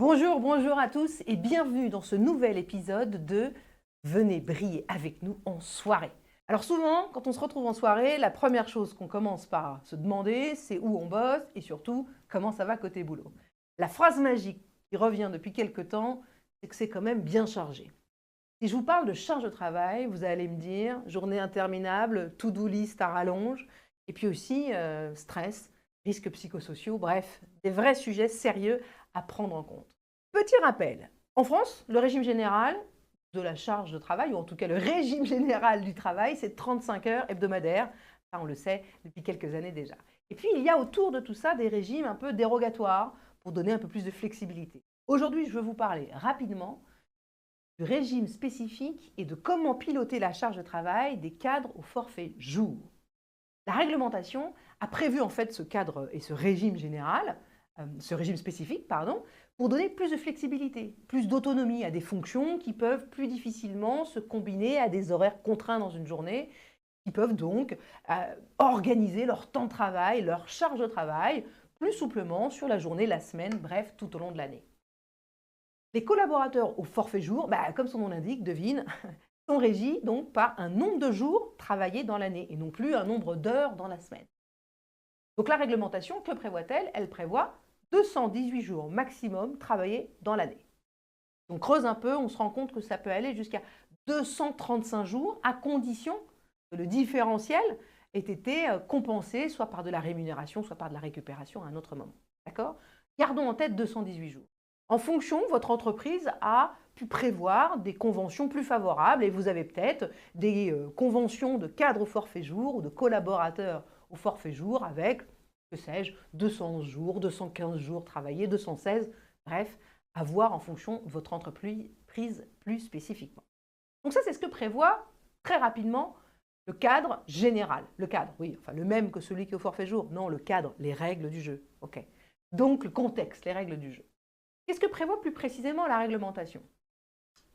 Bonjour, bonjour à tous et bienvenue dans ce nouvel épisode de Venez briller avec nous en soirée. Alors souvent, quand on se retrouve en soirée, la première chose qu'on commence par se demander, c'est où on bosse et surtout, comment ça va côté boulot. La phrase magique qui revient depuis quelques temps, c'est que c'est quand même bien chargé. Si je vous parle de charge de travail, vous allez me dire journée interminable, to-do list à rallonge, et puis aussi stress, risques psychosociaux, bref, des vrais sujets sérieux à prendre en compte. Petit rappel, en France, le régime général de la charge de travail, ou en tout cas le régime général du travail, c'est 35 heures hebdomadaires, ça on le sait depuis quelques années déjà. Et puis il y a autour de tout ça des régimes un peu dérogatoires pour donner un peu plus de flexibilité. Aujourd'hui, je veux vous parler rapidement du régime spécifique et de comment piloter la charge de travail des cadres au forfait jour. La réglementation a prévu en fait ce cadre et ce régime général, ce régime spécifique, pardon, pour donner plus de flexibilité, plus d'autonomie à des fonctions qui peuvent plus difficilement se combiner à des horaires contraints dans une journée, qui peuvent donc organiser leur temps de travail, leur charge de travail plus souplement sur la journée, la semaine, bref, tout au long de l'année. Les collaborateurs au forfait jour, comme son nom l'indique, devine, sont régis donc par un nombre de jours travaillés dans l'année et non plus un nombre d'heures dans la semaine. Donc la réglementation, que prévoit-elle? Elle prévoit 218 jours maximum travaillés dans l'année. On creuse un peu, on se rend compte que ça peut aller jusqu'à 235 jours à condition que le différentiel ait été compensé soit par de la rémunération, soit par de la récupération à un autre moment. D'accord? Gardons en tête 218 jours. En fonction, votre entreprise a pu prévoir des conventions plus favorables et vous avez peut-être des conventions de cadre au forfait jour ou de collaborateurs au forfait jour avec, que sais-je, 200 jours, 215 jours travaillés, 216, bref, à voir en fonction de votre entreprise plus spécifiquement. Donc ça, c'est ce que prévoit très rapidement le cadre général. Le cadre, oui, enfin le même que celui qui est au forfait jour. Non, le cadre, les règles du jeu. OK. Donc le contexte, les règles du jeu. Qu'est-ce que prévoit plus précisément la réglementation?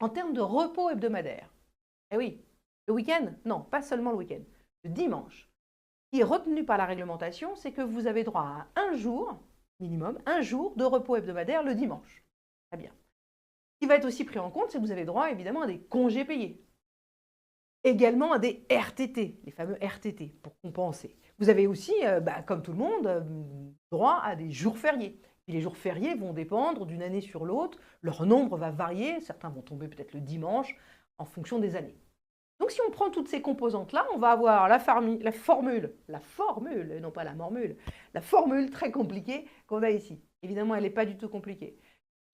En termes de repos hebdomadaire, eh oui, le week-end? Non, pas seulement le week-end. Le dimanche. Ce qui est retenu par la réglementation, c'est que vous avez droit à un jour, minimum, un jour de repos hebdomadaire le dimanche. Très bien. Ce qui va être aussi pris en compte, c'est que vous avez droit évidemment à des congés payés. Également à des RTT, les fameux RTT, pour compenser. Vous avez aussi, comme tout le monde, droit à des jours fériés. Et les jours fériés vont dépendre d'une année sur l'autre, leur nombre va varier, certains vont tomber peut-être le dimanche, en fonction des années. Donc si on prend toutes ces composantes-là, on va avoir la formule, et non pas la mormule, la formule très compliquée qu'on a ici. Évidemment, elle n'est pas du tout compliquée.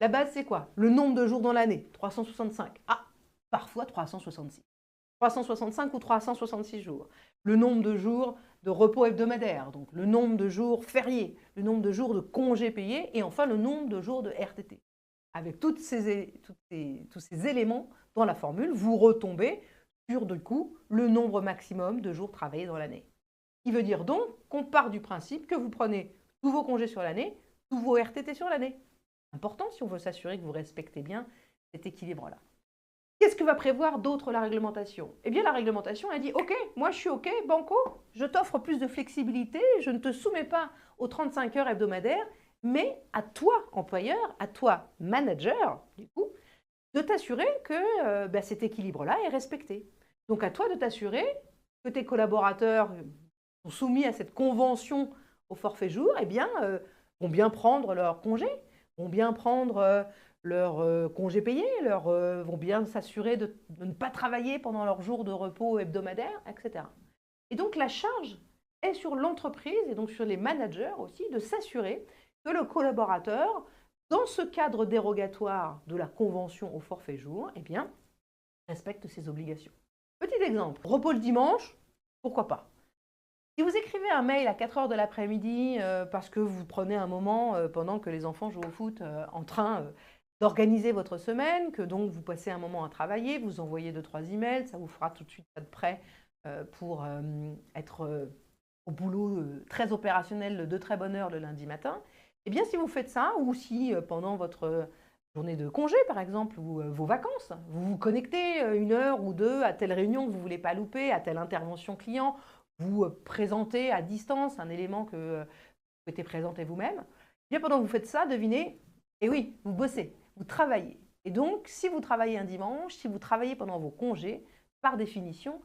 La base, c'est quoi? Le nombre de jours dans l'année, 365. Ah, parfois 366. 365 ou 366 jours. Le nombre de jours de repos hebdomadaire, donc le nombre de jours fériés, le nombre de jours de congés payés et enfin le nombre de jours de RTT. Avec tous ces éléments dans la formule, vous retombez sur du coup le nombre maximum de jours travaillés dans l'année. Ce qui veut dire donc qu'on part du principe que vous prenez tous vos congés sur l'année, tous vos RTT sur l'année. Important si on veut s'assurer que vous respectez bien cet équilibre-là. Qu'est-ce que va prévoir d'autre la réglementation? Eh bien, la réglementation, elle dit « Ok, moi je suis ok, banco, je t'offre plus de flexibilité, je ne te soumets pas aux 35 heures hebdomadaires, mais à toi, employeur, à toi, manager, du coup, de t'assurer que cet équilibre-là est respecté. Donc, à toi de t'assurer que tes collaborateurs sont soumis à cette convention au forfait jour, vont bien prendre leur congé, vont bien prendre leurs congés payés, vont bien s'assurer de ne pas travailler pendant leurs jours de repos hebdomadaires, etc. Et donc la charge est sur l'entreprise et donc sur les managers aussi de s'assurer que le collaborateur, dans ce cadre dérogatoire de la convention au forfait jour, respecte ses obligations. Petit exemple, repos le dimanche, pourquoi pas? Si vous écrivez un mail à 4 heures de l'après-midi parce que vous prenez un moment pendant que les enfants jouent au foot en train d'organiser votre semaine, que donc vous passez un moment à travailler, vous envoyez 2-3 emails, ça vous fera tout de suite être prêt pour être au boulot très opérationnel de très bonne heure le lundi matin. Eh bien, si vous faites ça, ou si pendant votre journée de congé, par exemple, ou vos vacances, vous vous connectez 1 heure ou 2 à telle réunion que vous ne voulez pas louper, à telle intervention client, vous présentez à distance un élément que vous souhaitez présenter vous-même, eh bien pendant que vous faites ça, devinez, Et oui, vous bossez, vous travaillez. Et donc, si vous travaillez un dimanche, si vous travaillez pendant vos congés, par définition,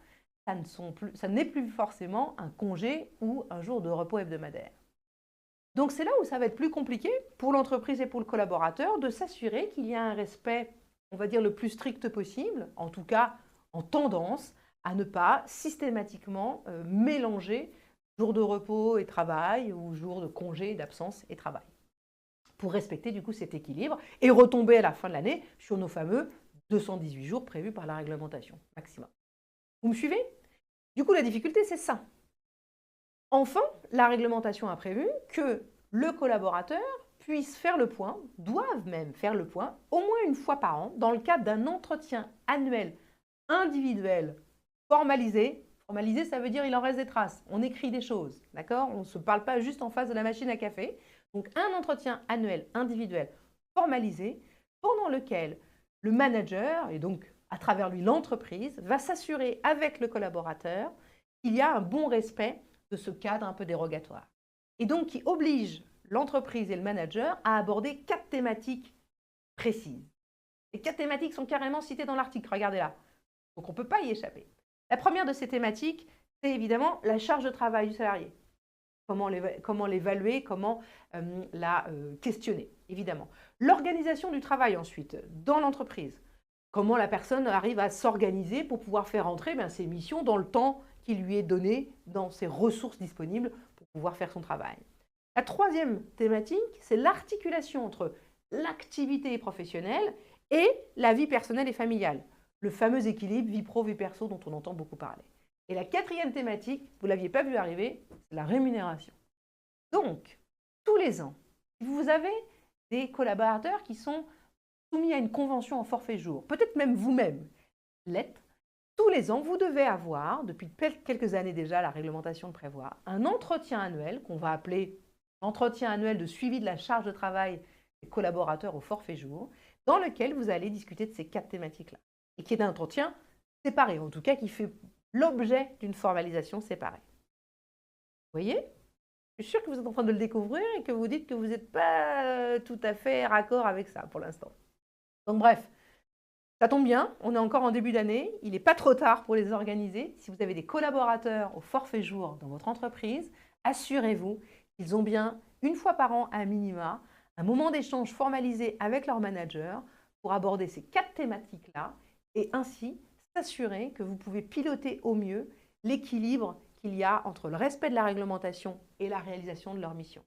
ça n'est plus forcément un congé ou un jour de repos hebdomadaire. Donc c'est là où ça va être plus compliqué pour l'entreprise et pour le collaborateur de s'assurer qu'il y a un respect, on va dire, le plus strict possible, en tout cas en tendance à ne pas systématiquement mélanger jour de repos et travail ou jour de congé, d'absence et travail, pour respecter du coup cet équilibre et retomber à la fin de l'année sur nos fameux 218 jours prévus par la réglementation maximum. Vous me suivez? Du coup, la difficulté, c'est ça. Enfin, la réglementation a prévu que le collaborateur puisse faire le point, doivent même faire le point, au moins une fois par an, dans le cadre d'un entretien annuel individuel formalisé. Formalisé, ça veut dire il en reste des traces, on écrit des choses, d'accord? On ne se parle pas juste en face de la machine à café. Donc, un entretien annuel individuel formalisé, pendant lequel le manager, et donc à travers lui l'entreprise, va s'assurer avec le collaborateur qu'il y a un bon respect de ce cadre un peu dérogatoire. Et donc qui oblige l'entreprise et le manager à aborder 4 thématiques précises. Les 4 thématiques sont carrément citées dans l'article, regardez là. Donc on ne peut pas y échapper. La première de ces thématiques, c'est évidemment la charge de travail du salarié. Comment l'évaluer, comment la questionner, évidemment. L'organisation du travail ensuite, dans l'entreprise. Comment la personne arrive à s'organiser pour pouvoir faire entrer ses missions dans le temps qui lui est donné, dans ses ressources disponibles pour pouvoir faire son travail. La troisième thématique, c'est l'articulation entre l'activité professionnelle et la vie personnelle et familiale. Le fameux équilibre vie pro, vie perso dont on entend beaucoup parler. Et la quatrième thématique, vous ne l'aviez pas vu arriver, c'est la rémunération. Donc, tous les ans, si vous avez des collaborateurs qui sont soumis à une convention en forfait jour, peut-être même vous-même l'êtes, tous les ans, vous devez avoir, depuis quelques années déjà, la réglementation le prévoit, un entretien annuel qu'on va appeler entretien annuel de suivi de la charge de travail des collaborateurs au forfait jour, dans lequel vous allez discuter de ces 4 thématiques-là. Et qui est un entretien séparé, en tout cas qui fait l'objet d'une formalisation séparée. Vous voyez? Je suis sûre que vous êtes en train de le découvrir et que vous dites que vous n'êtes pas tout à fait raccord avec ça pour l'instant. Donc bref, ça tombe bien, on est encore en début d'année, il n'est pas trop tard pour les organiser. Si vous avez des collaborateurs au forfait jour dans votre entreprise, assurez-vous qu'ils ont bien, une fois par an à minima, un moment d'échange formalisé avec leur manager pour aborder ces 4 thématiques-là et ainsi s'assurer que vous pouvez piloter au mieux l'équilibre qu'il y a entre le respect de la réglementation et la réalisation de leur mission.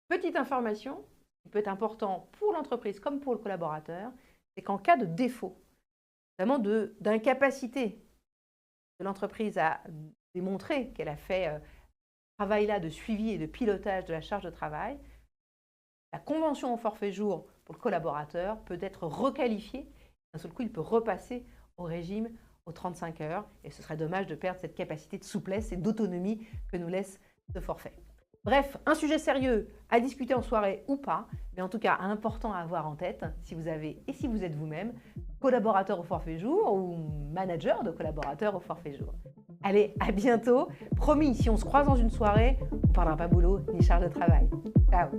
Petite information qui peut être important pour l'entreprise comme pour le collaborateur, c'est qu'en cas de défaut, notamment d'incapacité de l'entreprise à démontrer qu'elle a fait ce travail-là de suivi et de pilotage de la charge de travail, la convention au forfait jour pour le collaborateur peut être requalifiée. D'un seul coup, il peut repasser au régime aux 35 heures et ce serait dommage de perdre cette capacité de souplesse et d'autonomie que nous laisse ce forfait. Bref, un sujet sérieux à discuter en soirée ou pas, mais en tout cas important à avoir en tête si vous avez et si vous êtes vous-même collaborateur au forfait jour ou manager de collaborateurs au forfait jour. Allez, à bientôt. Promis, si on se croise dans une soirée, on ne parlera pas boulot ni charge de travail. Ciao.